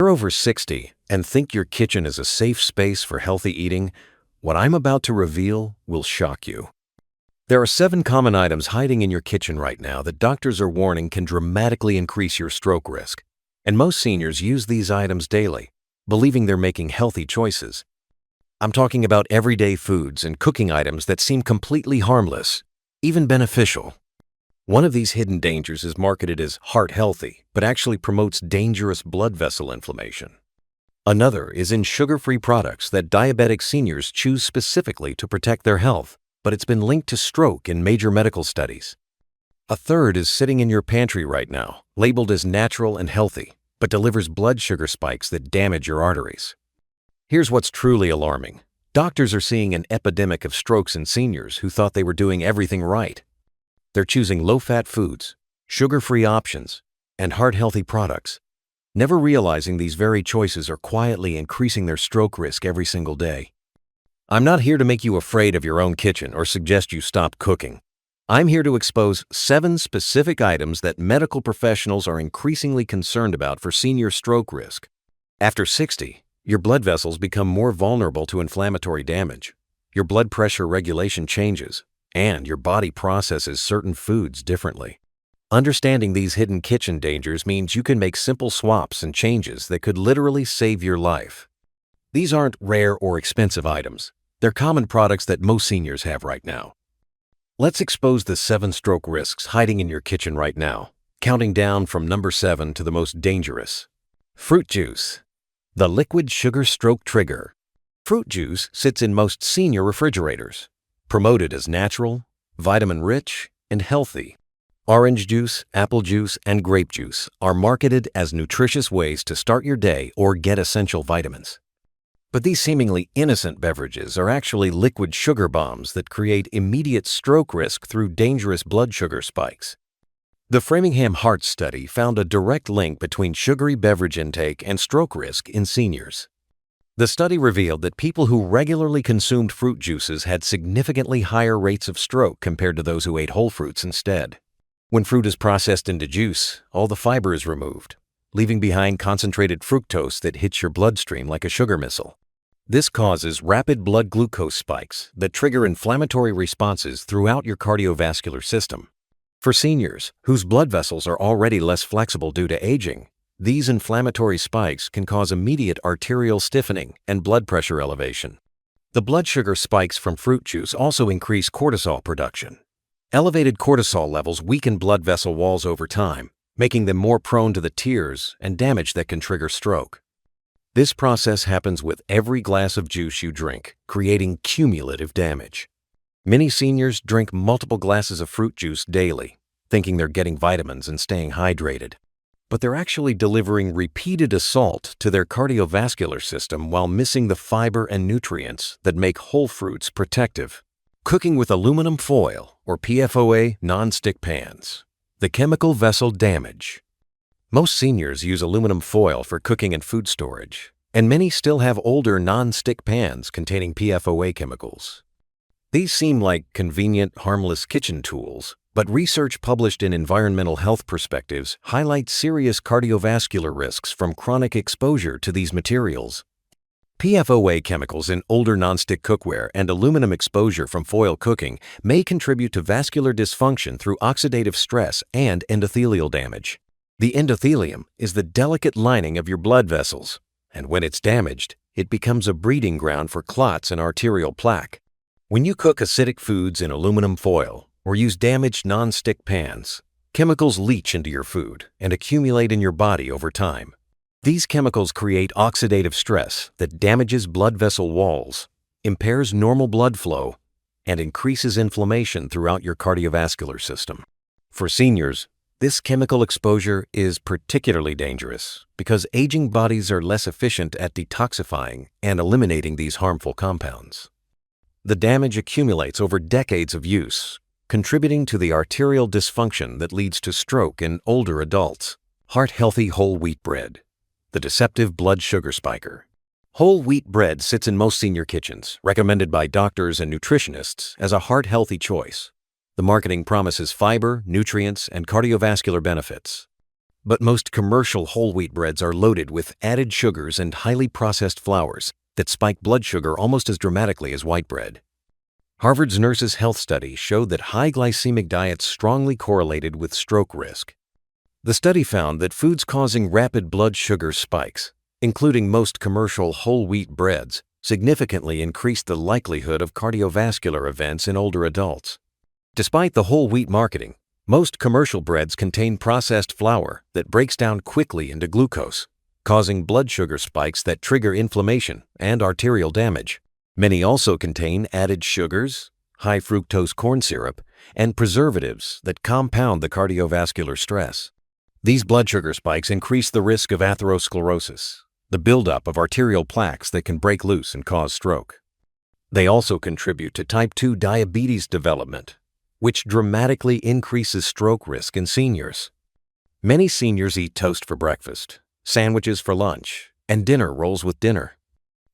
you're over 60 and think your kitchen is a safe space for healthy eating, what I'm about to reveal will shock you. There are 7 common items hiding in your kitchen right now that doctors are warning can dramatically increase your stroke risk. And most seniors use these items daily, believing they're making healthy choices. I'm talking about everyday foods and cooking items that seem completely harmless, even beneficial. One of these hidden dangers is marketed as heart healthy, but actually promotes dangerous blood vessel inflammation. Another is in sugar-free products that diabetic seniors choose specifically to protect their health, but it's been linked to stroke in major medical studies. A third is sitting in your pantry right now, labeled as natural and healthy, but delivers blood sugar spikes that damage your arteries. Here's what's truly alarming. Doctors are seeing an epidemic of strokes in seniors who thought they were doing everything right. They're choosing low-fat foods, sugar-free options, and heart-healthy products, never realizing these very choices are quietly increasing their stroke risk every single day. I'm not here to make you afraid of your own kitchen or suggest you stop cooking. I'm here to expose 7 specific items that medical professionals are increasingly concerned about for senior stroke risk. After 60, your blood vessels become more vulnerable to inflammatory damage. Your blood pressure regulation changes, and your body processes certain foods differently. Understanding these hidden kitchen dangers means you can make simple swaps and changes that could literally save your life. These aren't rare or expensive items. They're common products that most seniors have right now. Let's expose the 7 stroke risks hiding in your kitchen right now, counting down from number 7 to the most dangerous. Fruit juice, the liquid sugar stroke trigger. Fruit juice sits in most senior refrigerators, promoted as natural, vitamin-rich, and healthy. Orange juice, apple juice, and grape juice are marketed as nutritious ways to start your day or get essential vitamins. But these seemingly innocent beverages are actually liquid sugar bombs that create immediate stroke risk through dangerous blood sugar spikes. The Framingham Heart Study found a direct link between sugary beverage intake and stroke risk in seniors. The study revealed that people who regularly consumed fruit juices had significantly higher rates of stroke compared to those who ate whole fruits instead. When fruit is processed into juice, all the fiber is removed, leaving behind concentrated fructose that hits your bloodstream like a sugar missile. This causes rapid blood glucose spikes that trigger inflammatory responses throughout your cardiovascular system. For seniors, whose blood vessels are already less flexible due to aging, these inflammatory spikes can cause immediate arterial stiffening and blood pressure elevation. The blood sugar spikes from fruit juice also increase cortisol production. Elevated cortisol levels weaken blood vessel walls over time, making them more prone to the tears and damage that can trigger stroke. This process happens with every glass of juice you drink, creating cumulative damage. Many seniors drink multiple glasses of fruit juice daily, thinking they're getting vitamins and staying hydrated. But they're actually delivering repeated assault to their cardiovascular system while missing the fiber and nutrients that make whole fruits protective. Cooking with aluminum foil or PFOA non-stick pans. The chemical vessel damage. Most seniors use aluminum foil for cooking and food storage, and many still have older non-stick pans containing PFOA chemicals. These seem like convenient, harmless kitchen tools, but research published in Environmental Health Perspectives highlights serious cardiovascular risks from chronic exposure to these materials. PFOA chemicals in older nonstick cookware and aluminum exposure from foil cooking may contribute to vascular dysfunction through oxidative stress and endothelial damage. The endothelium is the delicate lining of your blood vessels, and when it's damaged, it becomes a breeding ground for clots and arterial plaque. When you cook acidic foods in aluminum foil or use damaged non-stick pans, chemicals leach into your food and accumulate in your body over time. These chemicals create oxidative stress that damages blood vessel walls, impairs normal blood flow, and increases inflammation throughout your cardiovascular system. For seniors, this chemical exposure is particularly dangerous because aging bodies are less efficient at detoxifying and eliminating these harmful compounds. The damage accumulates over decades of use, contributing to the arterial dysfunction that leads to stroke in older adults. Heart-healthy whole wheat bread, the deceptive blood sugar spiker. Whole wheat bread sits in most senior kitchens, recommended by doctors and nutritionists as a heart-healthy choice. The marketing promises fiber, nutrients, and cardiovascular benefits. But most commercial whole wheat breads are loaded with added sugars and highly processed flours that spike blood sugar almost as dramatically as white bread. Harvard's Nurses' Health Study showed that high glycemic diets strongly correlated with stroke risk. The study found that foods causing rapid blood sugar spikes, including most commercial whole wheat breads, significantly increased the likelihood of cardiovascular events in older adults. Despite the whole wheat marketing, most commercial breads contain processed flour that breaks down quickly into glucose, causing blood sugar spikes that trigger inflammation and arterial damage. Many also contain added sugars, high fructose corn syrup, and preservatives that compound the cardiovascular stress. These blood sugar spikes increase the risk of atherosclerosis, the buildup of arterial plaques that can break loose and cause stroke. They also contribute to type 2 diabetes development, which dramatically increases stroke risk in seniors. Many seniors eat toast for breakfast, sandwiches for lunch, and dinner rolls with dinner,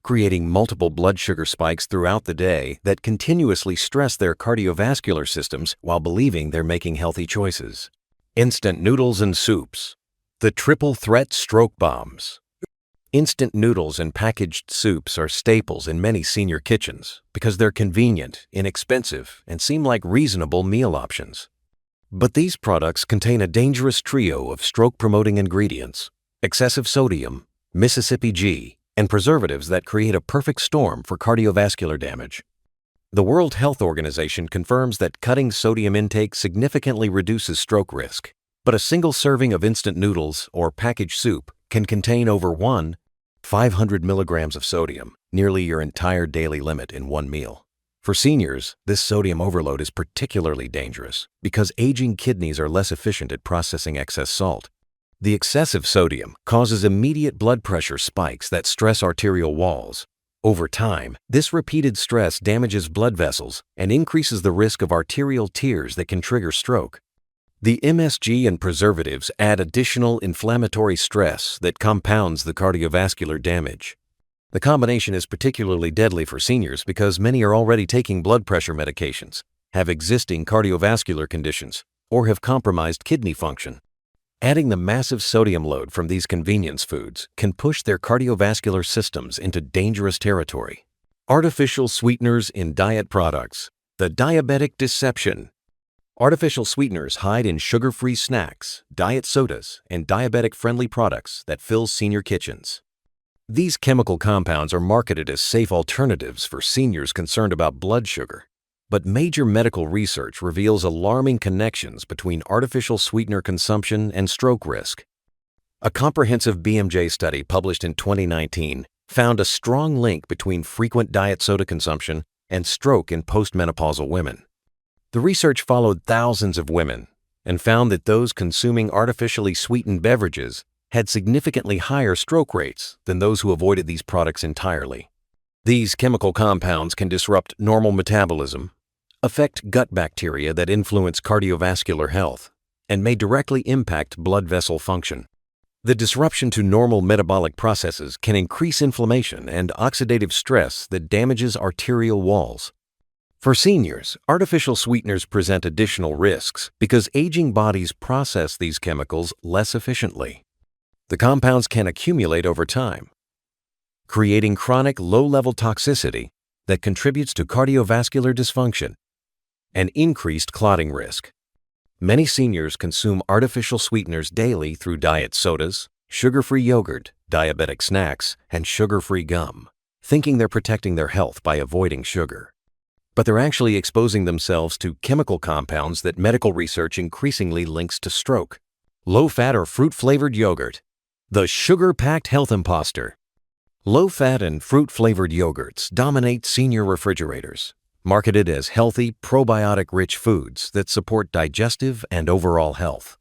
creating multiple blood sugar spikes throughout the day that continuously stress their cardiovascular systems while believing they're making healthy choices. Instant noodles and soups. The triple threat stroke bombs. Instant noodles and packaged soups are staples in many senior kitchens because they're convenient, inexpensive, and seem like reasonable meal options. But these products contain a dangerous trio of stroke-promoting ingredients: excessive sodium, Mississippi G, and preservatives that create a perfect storm for cardiovascular damage. The World Health Organization confirms that cutting sodium intake significantly reduces stroke risk, but a single serving of instant noodles or packaged soup can contain over 500 milligrams of sodium, nearly your entire daily limit in one meal. For seniors, this sodium overload is particularly dangerous because aging kidneys are less efficient at processing excess salt. The excessive sodium causes immediate blood pressure spikes that stress arterial walls. Over time, this repeated stress damages blood vessels and increases the risk of arterial tears that can trigger stroke. The MSG and preservatives add additional inflammatory stress that compounds the cardiovascular damage. The combination is particularly deadly for seniors because many are already taking blood pressure medications, have existing cardiovascular conditions, or have compromised kidney function. Adding the massive sodium load from these convenience foods can push their cardiovascular systems into dangerous territory. Artificial sweeteners in diet products. The diabetic deception. Artificial sweeteners hide in sugar-free snacks, diet sodas, and diabetic-friendly products that fill senior kitchens. These chemical compounds are marketed as safe alternatives for seniors concerned about blood sugar, but major medical research reveals alarming connections between artificial sweetener consumption and stroke risk. A comprehensive BMJ study published in 2019 found a strong link between frequent diet soda consumption and stroke in postmenopausal women. The research followed thousands of women and found that those consuming artificially sweetened beverages had significantly higher stroke rates than those who avoided these products entirely. These chemical compounds can disrupt normal metabolism, affect gut bacteria that influence cardiovascular health, and may directly impact blood vessel function. The disruption to normal metabolic processes can increase inflammation and oxidative stress that damages arterial walls. For seniors, artificial sweeteners present additional risks because aging bodies process these chemicals less efficiently. The compounds can accumulate over time, creating chronic low-level toxicity that contributes to cardiovascular dysfunction and increased clotting risk. Many seniors consume artificial sweeteners daily through diet sodas, sugar-free yogurt, diabetic snacks, and sugar-free gum, thinking they're protecting their health by avoiding sugar. But they're actually exposing themselves to chemical compounds that medical research increasingly links to stroke. Low-fat or fruit-flavored yogurt. The sugar-packed health imposter. Low-fat and fruit-flavored yogurts dominate senior refrigerators, marketed as healthy, probiotic-rich foods that support digestive and overall health.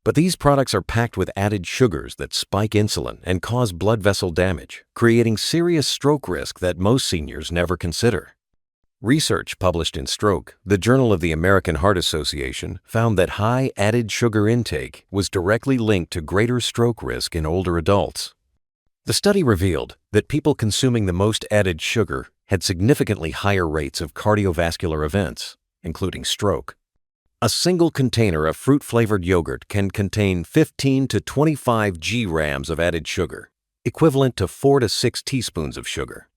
But these products are packed with added sugars that spike insulin and cause blood vessel damage, creating serious stroke risk that most seniors never consider. Research published in Stroke, the Journal of the American Heart Association, found that high added sugar intake was directly linked to greater stroke risk in older adults. The study revealed that people consuming the most added sugar had significantly higher rates of cardiovascular events, including stroke. A single container of fruit-flavored yogurt can contain 15 to 25 grams of added sugar, equivalent to 4 to 6 teaspoons of sugar.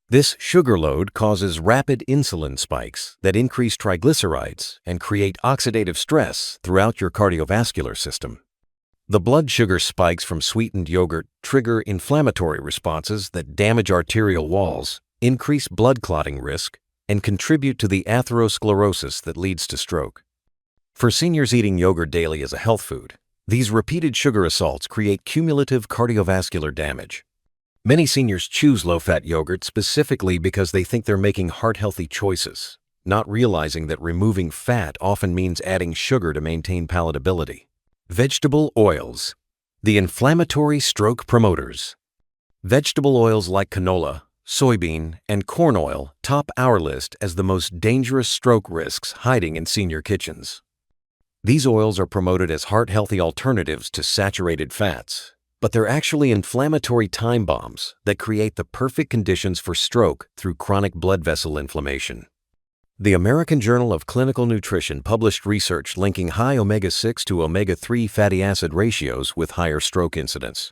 This sugar load causes rapid insulin spikes that increase triglycerides and create oxidative stress throughout your cardiovascular system. The blood sugar spikes from sweetened yogurt trigger inflammatory responses that damage arterial walls, increase blood clotting risk, and contribute to the atherosclerosis that leads to stroke. For seniors eating yogurt daily as a health food, these repeated sugar assaults create cumulative cardiovascular damage. Many seniors choose low-fat yogurt specifically because they think they're making heart-healthy choices, not realizing that removing fat often means adding sugar to maintain palatability. Vegetable oils. The inflammatory stroke promoters. Vegetable oils like canola, soybean, and corn oil top our list as the most dangerous stroke risks hiding in senior kitchens. These oils are promoted as heart-healthy alternatives to saturated fats, but they're actually inflammatory time bombs that create the perfect conditions for stroke through chronic blood vessel inflammation. The American Journal of Clinical Nutrition published research linking high omega-6 to omega-3 fatty acid ratios with higher stroke incidence.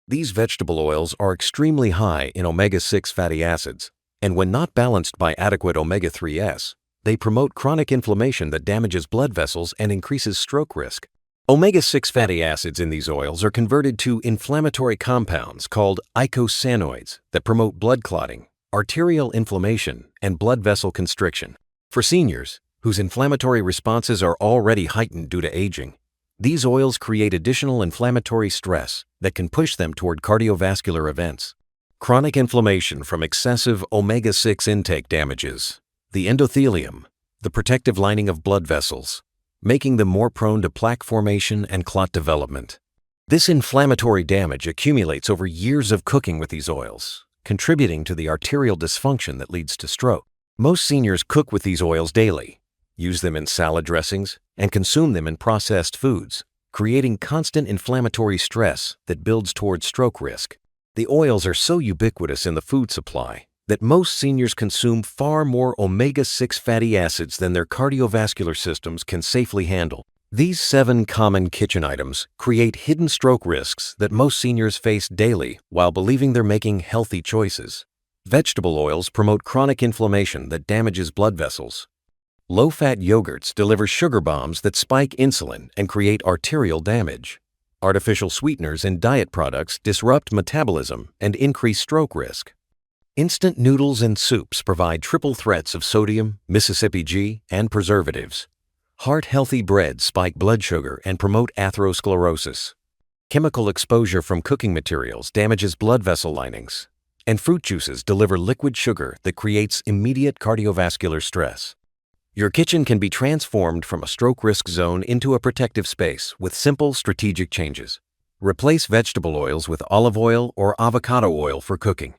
These vegetable oils are extremely high in omega-6 fatty acids, and when not balanced by adequate omega-3s, they promote chronic inflammation that damages blood vessels and increases stroke risk. Omega-6 fatty acids in these oils are converted to inflammatory compounds called eicosanoids that promote blood clotting, arterial inflammation, and blood vessel constriction. For seniors, whose inflammatory responses are already heightened due to aging, these oils create additional inflammatory stress that can push them toward cardiovascular events. Chronic inflammation from excessive omega-6 intake damages the endothelium, the protective lining of blood vessels, making them more prone to plaque formation and clot development. This inflammatory damage accumulates over years of cooking with these oils, contributing to the arterial dysfunction that leads to stroke. Most seniors cook with these oils daily, use them in salad dressings, and consume them in processed foods, creating constant inflammatory stress that builds toward stroke risk. The oils are so ubiquitous in the food supply that most seniors consume far more omega-6 fatty acids than their cardiovascular systems can safely handle. These 7 common kitchen items create hidden stroke risks that most seniors face daily while believing they're making healthy choices. Vegetable oils promote chronic inflammation that damages blood vessels. Low-fat yogurts deliver sugar bombs that spike insulin and create arterial damage. Artificial sweeteners in diet products disrupt metabolism and increase stroke risk. Instant noodles and soups provide triple threats of sodium, Mississippi G, and preservatives. Heart-healthy breads spike blood sugar and promote atherosclerosis. Chemical exposure from cooking materials damages blood vessel linings. And fruit juices deliver liquid sugar that creates immediate cardiovascular stress. Your kitchen can be transformed from a stroke risk zone into a protective space with simple strategic changes. Replace vegetable oils with olive oil or avocado oil for cooking.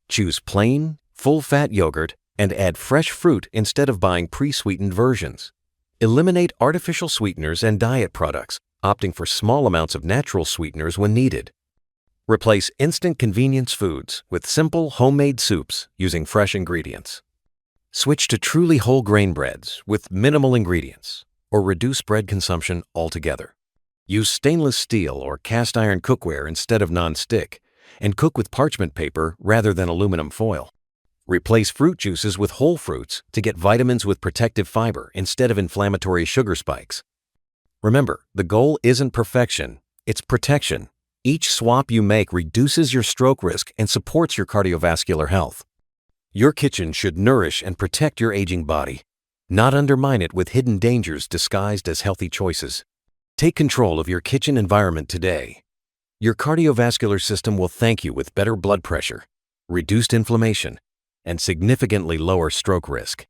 Choose plain, full-fat yogurt and add fresh fruit instead of buying pre-sweetened versions. Eliminate artificial sweeteners and diet products, opting for small amounts of natural sweeteners when needed. Replace instant convenience foods with simple homemade soups using fresh ingredients. Switch to truly whole grain breads with minimal ingredients, or reduce bread consumption altogether. Use stainless steel or cast iron cookware instead of non-stick, and cook with parchment paper rather than aluminum foil. Replace fruit juices with whole fruits to get vitamins with protective fiber instead of inflammatory sugar spikes. Remember, the goal isn't perfection, it's protection. Each swap you make reduces your stroke risk and supports your cardiovascular health. Your kitchen should nourish and protect your aging body, not undermine it with hidden dangers disguised as healthy choices. Take control of your kitchen environment today. Your cardiovascular system will thank you with better blood pressure, reduced inflammation, and significantly lower stroke risk.